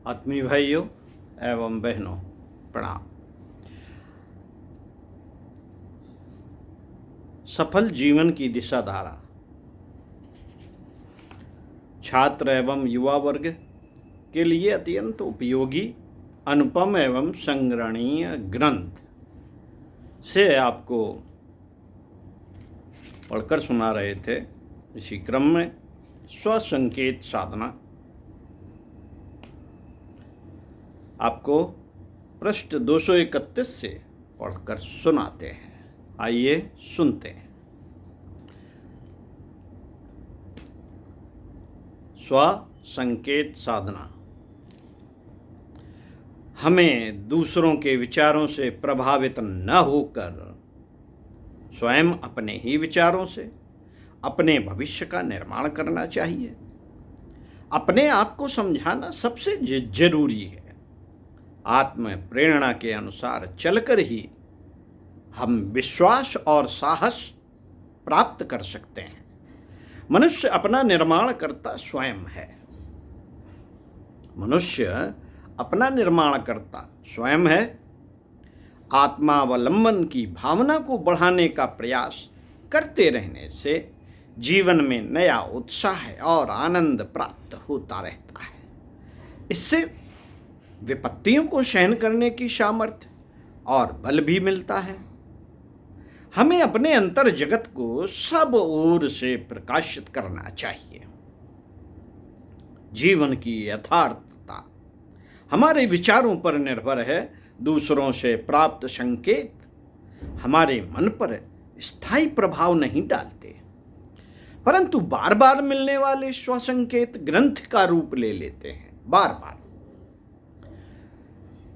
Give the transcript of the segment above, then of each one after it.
आत्मीय भाइयों एवं बहनों, प्रणाम। सफल जीवन की दिशा धारा छात्र एवं युवा वर्ग के लिए अत्यंत उपयोगी, अनुपम एवं संग्रहणीय ग्रंथ से आपको पढ़कर सुना रहे थे। इसी क्रम में स्वसंकेत साधना आपको पृष्ठ 231 से पढ़कर सुनाते हैं। आइए सुनते हैं। स्वसंकेत साधना। हमें दूसरों के विचारों से प्रभावित न होकर स्वयं अपने ही विचारों से अपने भविष्य का निर्माण करना चाहिए। अपने आप को समझाना सबसे जरूरी है। आत्म प्रेरणा के अनुसार चलकर ही हम विश्वास और साहस प्राप्त कर सकते हैं। मनुष्य अपना निर्माण करता स्वयं है। मनुष्य अपना निर्माण करता स्वयं है। आत्मावलंबन की भावना को बढ़ाने का प्रयास करते रहने से जीवन में नया उत्साह और आनंद प्राप्त होता रहता है। इससे विपत्तियों को सहन करने की सामर्थ्य और बल भी मिलता है। हमें अपने अंतर जगत को सब ओर से प्रकाशित करना चाहिए। जीवन की यथार्थता हमारे विचारों पर निर्भर है। दूसरों से प्राप्त संकेत हमारे मन पर स्थायी प्रभाव नहीं डालते, परंतु बार बार मिलने वाले स्वसंकेत ग्रंथ का रूप ले लेते हैं। बार बार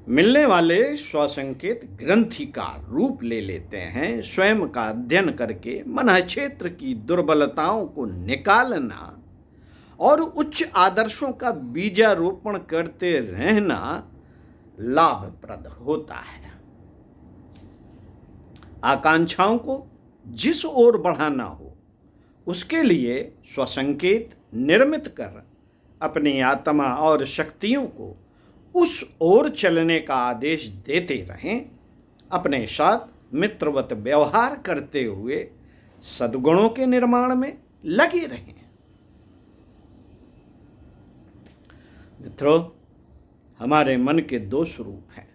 मिलने वाले स्वसंकेत ग्रंथि का रूप ले लेते हैं। स्वयं का अध्ययन करके मन क्षेत्र की दुर्बलताओं को निकालना और उच्च आदर्शों का बीजारोपण करते रहना लाभप्रद होता है। आकांक्षाओं को जिस ओर बढ़ाना हो उसके लिए स्वसंकेत निर्मित कर अपनी आत्मा और शक्तियों को उस ओर चलने का आदेश देते रहें। अपने साथ मित्रवत व्यवहार करते हुए सद्गुणों के निर्माण में लगे रहें। मित्रों, हमारे मन के दो स्वरूप हैं।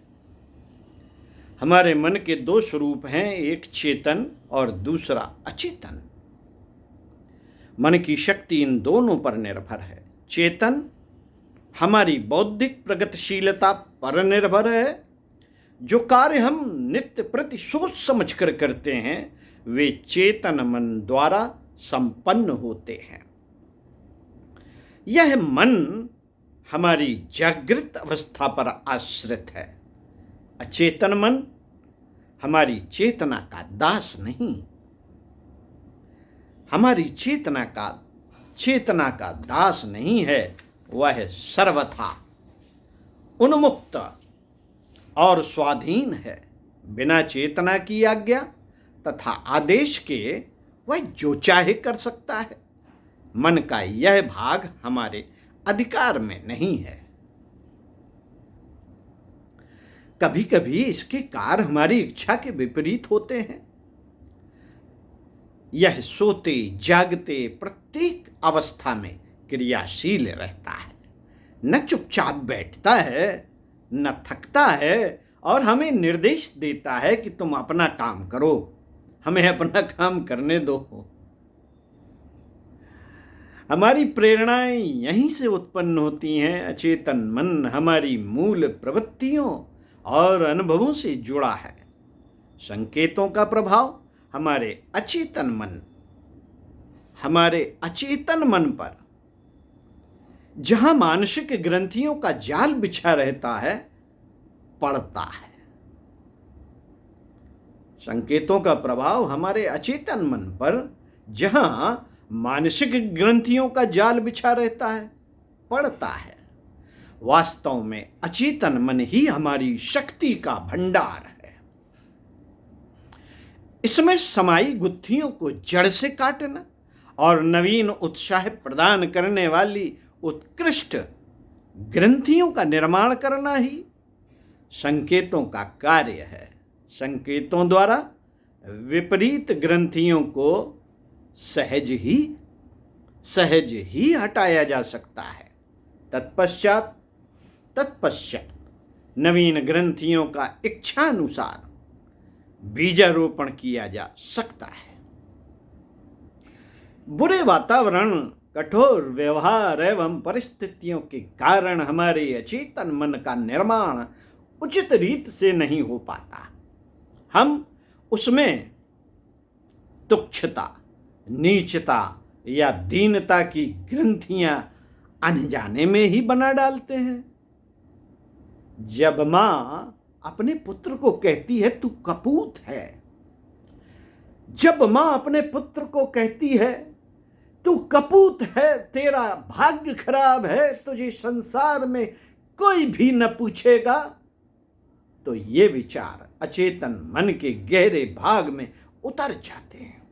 हमारे मन के दो स्वरूप हैं, एक चेतन और दूसरा अचेतन। मन की शक्ति इन दोनों पर निर्भर है। चेतन हमारी बौद्धिक प्रगतिशीलता पर निर्भर है। जो कार्य हम नित्य प्रति सोच समझ कर करते हैं वे चेतन मन द्वारा संपन्न होते हैं। यह मन हमारी जागृत अवस्था पर आश्रित है। अचेतन मन हमारी चेतना का दास नहीं, हमारी चेतना का दास नहीं है। वह सर्वथा उन्मुक्त और स्वाधीन है। बिना चेतना की आज्ञा तथा आदेश के वह जो चाहे कर सकता है। मन का यह भाग हमारे अधिकार में नहीं है। कभी कभी इसके कार्य हमारी इच्छा के विपरीत होते हैं। यह सोते जागते प्रत्येक अवस्था में क्रियाशील रहता है। न चुपचाप बैठता है, न थकता है और हमें निर्देश देता है कि तुम अपना काम करो, हमें अपना काम करने दो। हमारी प्रेरणाएं यहीं से उत्पन्न होती हैं। अचेतन मन हमारी मूल प्रवृत्तियों और अनुभवों से जुड़ा है। संकेतों का प्रभाव हमारे अचेतन मन पर जहां मानसिक ग्रंथियों का जाल बिछा रहता है पड़ता है। संकेतों का प्रभाव हमारे अचेतन मन पर जहां मानसिक ग्रंथियों का जाल बिछा रहता है पड़ता है। वास्तव में अचेतन मन ही हमारी शक्ति का भंडार है। इसमें समाई गुत्थियों को जड़ से काटना और नवीन उत्साह प्रदान करने वाली उत्कृष्ट ग्रंथियों का निर्माण करना ही संकेतों का कार्य है। संकेतों द्वारा विपरीत ग्रंथियों को सहज ही हटाया जा सकता है। तत्पश्चात नवीन ग्रंथियों का इच्छानुसार बीजारोपण किया जा सकता है। बुरे वातावरण, कठोर व्यवहार एवं परिस्थितियों के कारण हमारे अचेतन मन का निर्माण उचित रीत से नहीं हो पाता। हम उसमें तुच्छता, नीचता या दीनता की ग्रंथियां अनजाने में ही बना डालते हैं। जब मां अपने पुत्र को कहती है तू कपूत है, जब मां अपने पुत्र को कहती है तू कपूत है, तेरा भाग्य खराब है, तुझे संसार में कोई भी न पूछेगा, तो ये विचार अचेतन मन के गहरे भाग में उतर जाते हैं।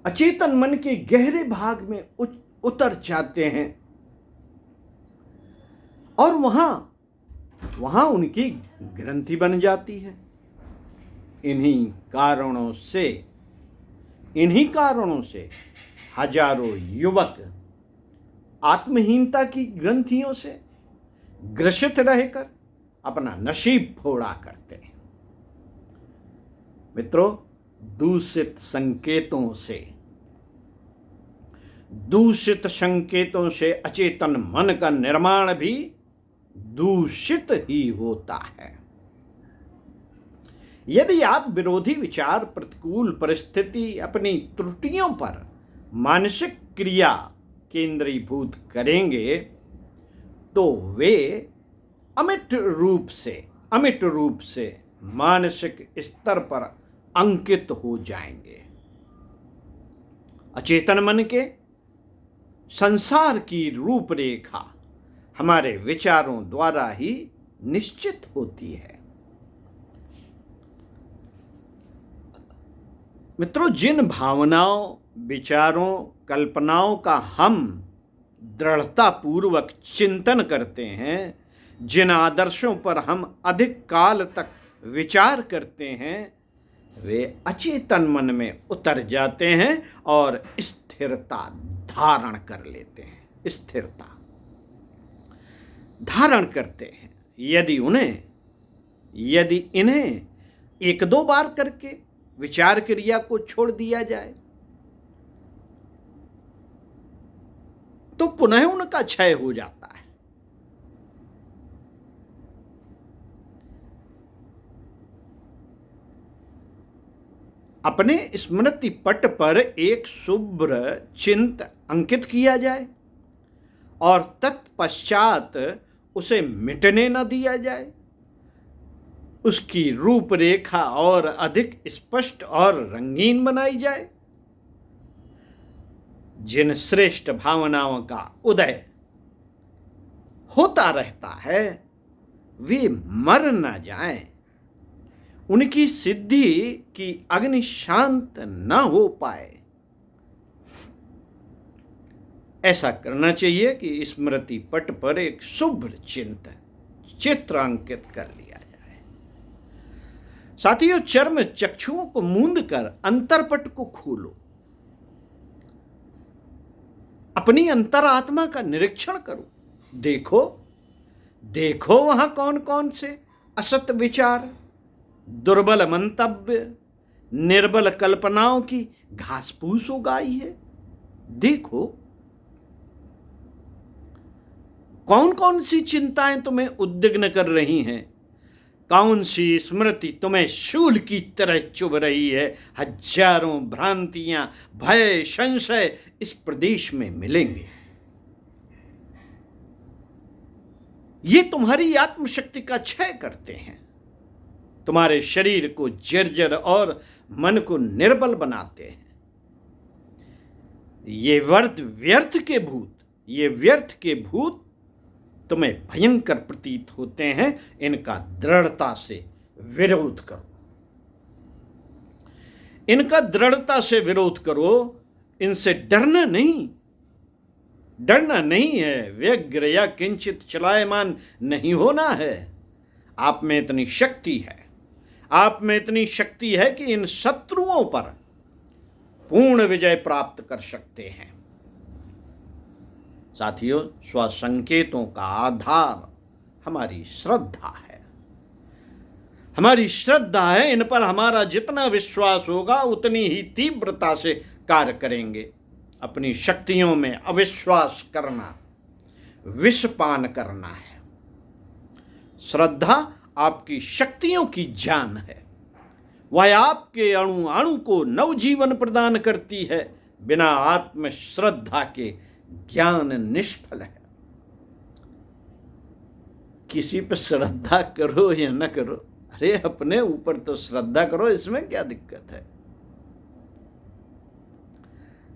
अचेतन मन के गहरे भाग में उतर जाते हैं और वहां उनकी ग्रंथि बन जाती है। इन्हीं कारणों से हजारों युवक आत्महीनता की ग्रंथियों से ग्रसित रहकर अपना नसीब फोड़ा करते हैं। मित्रों, दूषित संकेतों से अचेतन मन का निर्माण भी दूषित ही होता है। यदि आप विरोधी विचार, प्रतिकूल परिस्थिति, अपनी त्रुटियों पर मानसिक क्रिया केंद्रीभूत करेंगे तो वे अमिट रूप से मानसिक स्तर पर अंकित हो जाएंगे। अचेतन मन के संसार की रूपरेखा हमारे विचारों द्वारा ही निश्चित होती है। मित्रों, जिन भावनाओं, विचारों, कल्पनाओं का हम दृढ़तापूर्वक चिंतन करते हैं, जिन आदर्शों पर हम अधिक काल तक विचार करते हैं, वे अचेतन मन में उतर जाते हैं और स्थिरता धारण कर लेते हैं। स्थिरता धारण करते हैं। यदि इन्हें एक दो बार करके विचार क्रिया को छोड़ दिया जाए तो पुनः उनका क्षय हो जाता है। अपने स्मृति पट पर एक शुभ्र चिन्ह अंकित किया जाए और तत्पश्चात उसे मिटने न दिया जाए। उसकी रूपरेखा और अधिक स्पष्ट और रंगीन बनाई जाए। जिन श्रेष्ठ भावनाओं का उदय होता रहता है वे मर न जाएं, उनकी सिद्धि की अग्नि शांत न हो पाए। ऐसा करना चाहिए कि स्मृति पट पर एक शुभ्र चित्र अंकित कर लिया जाए। साथियों, चर्म चक्षुओं को मूंद कर अंतरपट को खोलो। अपनी अंतरात्मा का निरीक्षण करो। देखो वहां कौन कौन से असत विचार, दुर्बल मंतव्य, निर्बल कल्पनाओं की घास फूस उगाई है। देखो कौन कौन सी चिंताएं तुम्हें उद्विग्न कर रही हैं, कौन सी स्मृति तुम्हें शूल की तरह चुभ रही है। हजारों भ्रांतियां, भय, संशय इस प्रदेश में मिलेंगे। ये तुम्हारी आत्मशक्ति का क्षय करते हैं, तुम्हारे शरीर को जर्जर और मन को निर्बल बनाते हैं। ये व्यर्थ के भूत तुम्हें भयंकर प्रतीत होते हैं। इनका दृढ़ता से विरोध करो। इनसे डरना नहीं, डरना नहीं है, व्यग्र या किंचित चलायमान नहीं होना है। आप में इतनी शक्ति है, आप में इतनी शक्ति है कि इन शत्रुओं पर पूर्ण विजय प्राप्त कर सकते हैं। साथियों, स्वसंकेतों का आधार हमारी श्रद्धा है। हमारी श्रद्धा है, इन पर हमारा जितना विश्वास होगा उतनी ही तीव्रता से कार्य करेंगे। अपनी शक्तियों में अविश्वास करना विषपान करना है। श्रद्धा आपकी शक्तियों की जान है। वह आपके अणु अणु को नवजीवन प्रदान करती है। बिना आत्म श्रद्धा के ज्ञान निष्फल है। किसी पर श्रद्धा करो या न करो, अरे अपने ऊपर तो श्रद्धा करो, इसमें क्या दिक्कत है।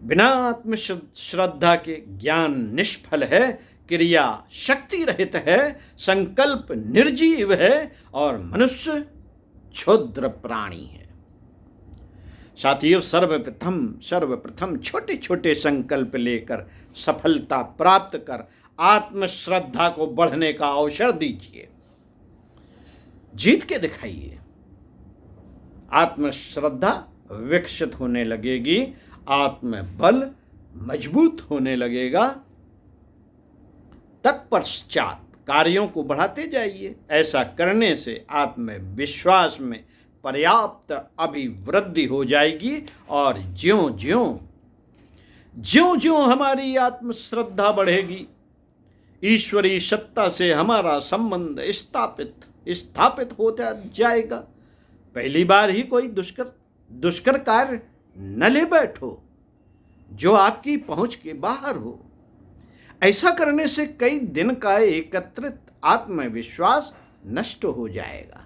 बिना आत्म श्रद्धा के ज्ञान निष्फल है, क्रिया शक्ति रहित है, संकल्प निर्जीव है और मनुष्य क्षुद्र प्राणी है। साथियों, सर्वप्रथम छोटे छोटे संकल्प लेकर सफलता प्राप्त कर आत्मश्रद्धा को बढ़ने का अवसर दीजिए। जीत के दिखाइए। आत्मश्रद्धा विकसित होने लगेगी, आत्मबल मजबूत होने लगेगा। तत्पश्चात कार्यों को बढ़ाते जाइए। ऐसा करने से आत्मविश्वास में पर्याप्त अभिवृद्धि हो जाएगी और ज्यों ज्यों हमारी आत्मश्रद्धा बढ़ेगी, ईश्वरीय सत्ता से हमारा संबंध स्थापित होता जाएगा। पहली बार ही कोई दुष्कर कार्य न ले बैठो जो आपकी पहुंच के बाहर हो। ऐसा करने से कई दिन का एकत्रित आत्मविश्वास नष्ट हो जाएगा।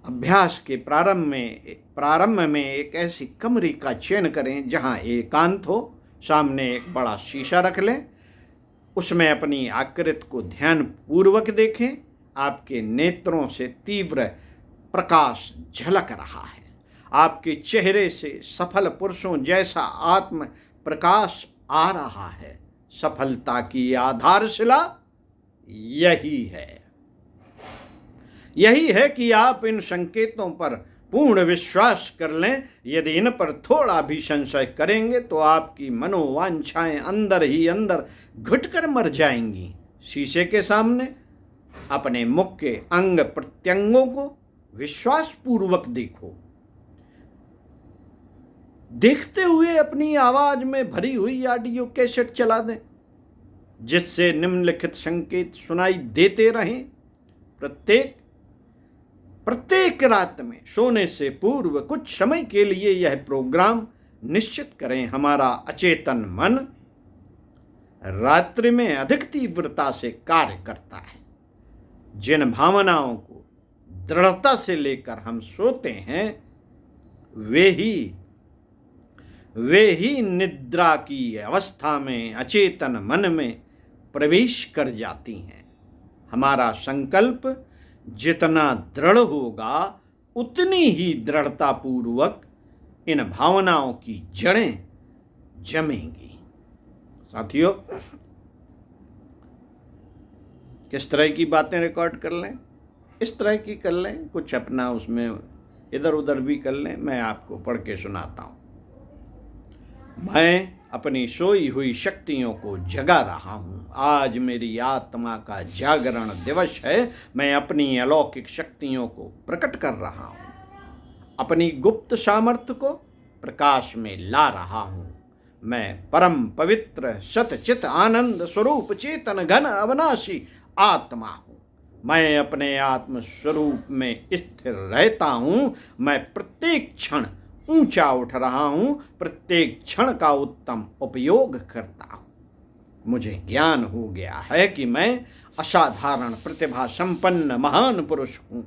अभ्यास के प्रारंभ में एक ऐसी कमरे का चयन करें जहां एकांत हो। सामने एक बड़ा शीशा रख लें, उसमें अपनी आकृति को ध्यान पूर्वक देखें। आपके नेत्रों से तीव्र प्रकाश झलक रहा है। आपके चेहरे से सफल पुरुषों जैसा आत्म प्रकाश आ रहा है। सफलता की आधारशिला यही है कि आप इन संकेतों पर पूर्ण विश्वास कर लें। यदि इन पर थोड़ा भी संशय करेंगे तो आपकी मनोवांछाएं अंदर ही अंदर घुटकर मर जाएंगी। शीशे के सामने अपने मुख के अंग प्रत्यंगों को विश्वास पूर्वक देखो। देखते हुए अपनी आवाज में भरी हुई ऑडियो कैसेट चला दें, जिससे निम्नलिखित संकेत सुनाई देते रहें। प्रत्येक रात में सोने से पूर्व कुछ समय के लिए यह प्रोग्राम निश्चित करें। हमारा अचेतन मन रात्रि में अधिक तीव्रता से कार्य करता है। जिन भावनाओं को दृढ़ता से लेकर हम सोते हैं वे ही निद्रा की अवस्था में अचेतन मन में प्रवेश कर जाती हैं। हमारा संकल्प जितना दृढ़ होगा उतनी ही दृढ़ता पूर्वक इन भावनाओं की जड़ें जमेंगी। साथियों, किस तरह की बातें रिकॉर्ड कर लें, इस तरह की कर लें, कुछ अपना उसमें इधर उधर भी कर लें। मैं आपको पढ़ के सुनाता हूँ। मैं अपनी सोई हुई शक्तियों को जगा रहा हूँ। आज मेरी आत्मा का जागरण दिवस है। मैं अपनी अलौकिक शक्तियों को प्रकट कर रहा हूँ। अपनी गुप्त सामर्थ्य को प्रकाश में ला रहा हूँ। मैं परम पवित्र सतचित आनंद स्वरूप चेतन घन अविनाशी आत्मा हूँ। मैं अपने आत्म स्वरूप में स्थिर रहता हूँ। मैं प्रत्येक क्षण ऊंचा उठ रहा हूँ, प्रत्येक क्षण का उत्तम उपयोग करता हूँ। मुझे ज्ञान हो गया है कि मैं असाधारण प्रतिभा संपन्न महान पुरुष हूँ।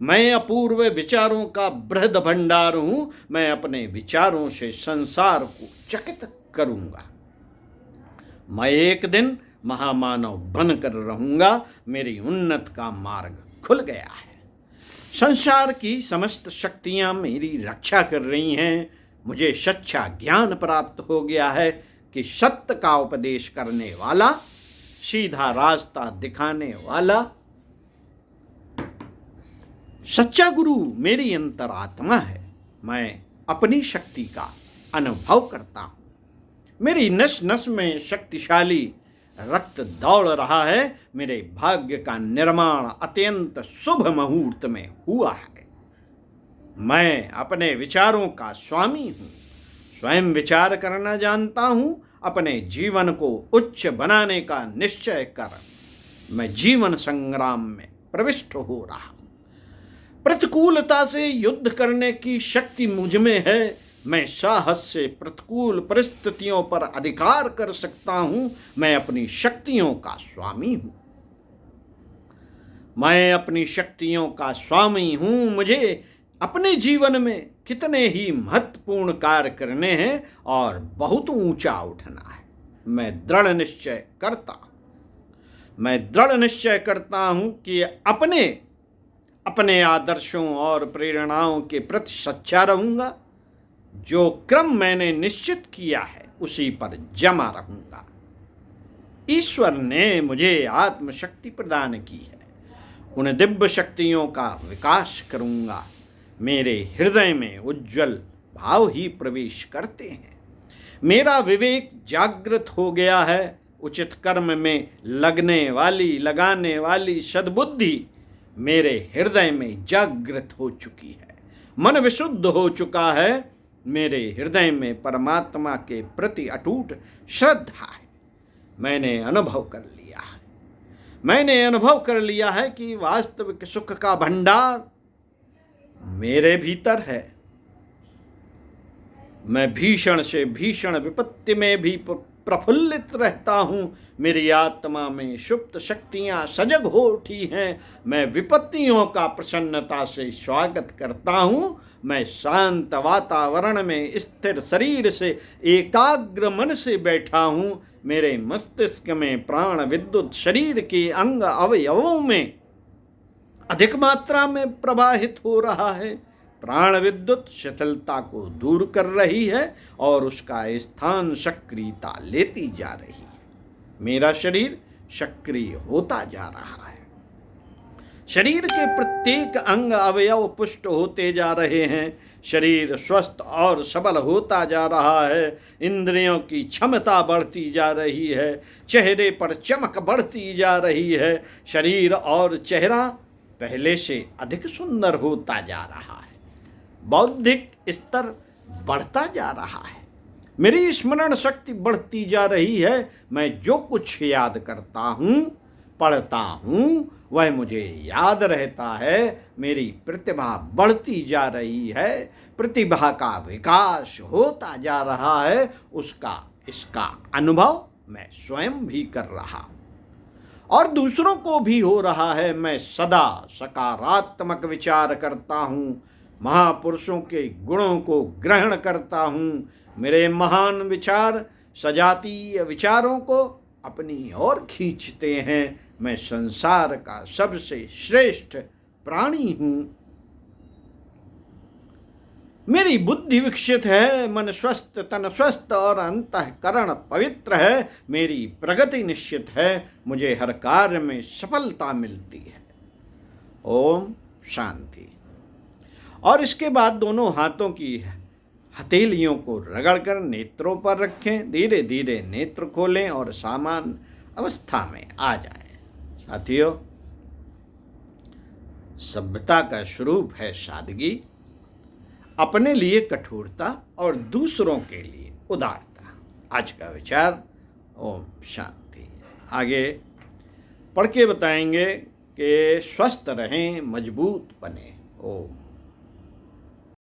मैं अपूर्व विचारों का बृहद भंडार हूँ। मैं अपने विचारों से संसार को चकित करूँगा। मैं एक दिन महामानव बनकर रहूँगा। मेरी उन्नति का मार्ग खुल गया है। संसार की समस्त शक्तियाँ मेरी रक्षा कर रही हैं। मुझे सच्चा ज्ञान प्राप्त हो गया है कि सत्य का उपदेश करने वाला, सीधा रास्ता दिखाने वाला सच्चा गुरु मेरी अंतरात्मा है। मैं अपनी शक्ति का अनुभव करता हूँ। मेरी नस नस में शक्तिशाली रक्त दौड़ रहा है। मेरे भाग्य का निर्माण अत्यंत शुभ मुहूर्त में हुआ है। मैं अपने विचारों का स्वामी हूँ। स्वयं विचार करना जानता हूँ। अपने जीवन को उच्च बनाने का निश्चय कर मैं जीवन संग्राम में प्रविष्ट हो रहा हूँ। प्रतिकूलता से युद्ध करने की शक्ति मुझ में है। मैं साहस से प्रतिकूल परिस्थितियों पर अधिकार कर सकता हूं। मैं अपनी शक्तियों का स्वामी हूं। मैं अपनी शक्तियों का स्वामी हूं। मुझे अपने जीवन में कितने ही महत्वपूर्ण कार्य करने हैं और बहुत ऊंचा उठना है। मैं दृढ़ निश्चय करता हूं कि अपने आदर्शों और प्रेरणाओं के प्रति सच्चा रहूंगा। जो क्रम मैंने निश्चित किया है उसी पर जमा रहूंगा। ईश्वर ने मुझे आत्मशक्ति प्रदान की है। उन दिव्य शक्तियों का विकास करूंगा। मेरे हृदय में उज्जवल भाव ही प्रवेश करते हैं। मेरा विवेक जागृत हो गया है। उचित कर्म में लगाने वाली सद्बुद्धि मेरे हृदय में जागृत हो चुकी है। मन विशुद्ध हो चुका है। मेरे हृदय में परमात्मा के प्रति अटूट श्रद्धा है। मैंने अनुभव कर लिया है कि वास्तविक सुख का भंडार मेरे भीतर है। मैं भीषण से भीषण विपत्ति में भी प्रफुल्लित रहता हूँ। मेरी आत्मा में सुप्त शक्तियाँ सजग हो उठी हैं। मैं विपत्तियों का प्रसन्नता से स्वागत करता हूँ। मैं शांत वातावरण में स्थिर शरीर से एकाग्र मन से बैठा हूँ। मेरे मस्तिष्क में प्राण विद्युत शरीर के अंग अवयवों में अधिक मात्रा में प्रवाहित हो रहा है। प्राण विद्युत शिथिलता को दूर कर रही है और उसका स्थान सक्रियता लेती जा रही है। मेरा शरीर सक्रिय होता जा रहा है। शरीर के प्रत्येक अंग अवयव पुष्ट होते जा रहे हैं। शरीर स्वस्थ और सबल होता जा रहा है। इंद्रियों की क्षमता बढ़ती जा रही है। चेहरे पर चमक बढ़ती जा रही है। शरीर और चेहरा पहले से अधिक सुंदर होता जा रहा है। बौद्धिक स्तर बढ़ता जा रहा है। मेरी स्मरण शक्ति बढ़ती जा रही है। मैं जो कुछ याद करता हूँ, पढ़ता हूँ, वह मुझे याद रहता है। मेरी प्रतिभा बढ़ती जा रही है। प्रतिभा का विकास होता जा रहा है। इसका अनुभव मैं स्वयं भी कर रहा हूँ और दूसरों को भी हो रहा है। मैं सदा सकारात्मक विचार करता हूँ। महापुरुषों के गुणों को ग्रहण करता हूँ। मेरे महान विचार सजातीय विचारों को अपनी ओर खींचते हैं। मैं संसार का सबसे श्रेष्ठ प्राणी हूँ। मेरी बुद्धि विकसित है। मन स्वस्थ, तन स्वस्थ और अंतःकरण पवित्र है। मेरी प्रगति निश्चित है। मुझे हर कार्य में सफलता मिलती है। ओम शांति। और इसके बाद दोनों हाथों की हथेलियों को रगड़कर नेत्रों पर रखें। धीरे धीरे नेत्र खोलें और सामान्य अवस्था में आ जाएं। साथियों, सभ्यता का स्वरूप है सादगी, अपने लिए कठोरता और दूसरों के लिए उदारता। आज का विचार। ओम शांति। आगे पढ़ के बताएंगे कि स्वस्थ रहें, मजबूत बने। ओम